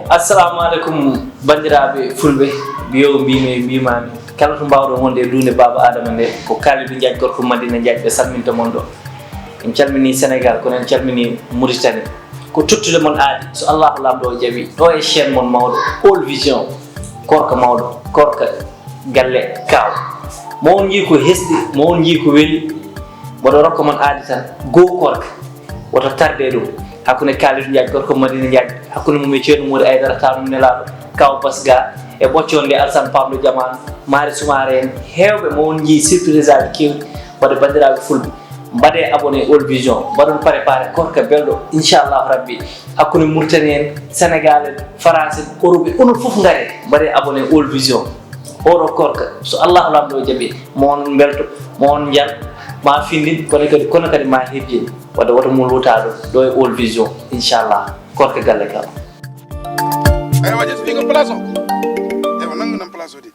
assalamu alaikum bandiraɓe fulɓe biyo mbimami kala to mbawɗo wonde dunde baba adama nde ko kalidu jaaj gorko madina jaaj ɓe salminta mon ɗo en calmini sénégal kono en calmini mauritanie ko tottude mon aadi so allahu lamɗo o jaaɓi ɗo e chaine mon mawɗo all vision korka mawɗo korka galle kaw mo on jii ko hesɗi mo on jii ko weeli mboɗo rokka mon aadi tan goo korka woto tarde ɗum hakkunde kalidu jaaj gorko madina jaaj hakkunde mum e ceerno mouri aydara tanum nelaɗo kaw basga e ɓocconde alsane pamɗo jamanu mari sumare en hewɓe mo on jii surprise aji kewɗi wadde bandiraɓe fulɓe mbaɗe abonné all vision mbaɗon préparé korka belɗo inchallahu rabbi hakkunde mauritanie en sénégal en france en europe onon foof gaare mbaɗe abonné all vision oɗo korka so allahu lamɗo jaaɓi mo on belto mo on jal ma findin kono kadi ma hirjin wadde woto mum lutaɗo ɗo e all vision inchallah korka galle kam ay waje fi nga place o e nangu nam place o di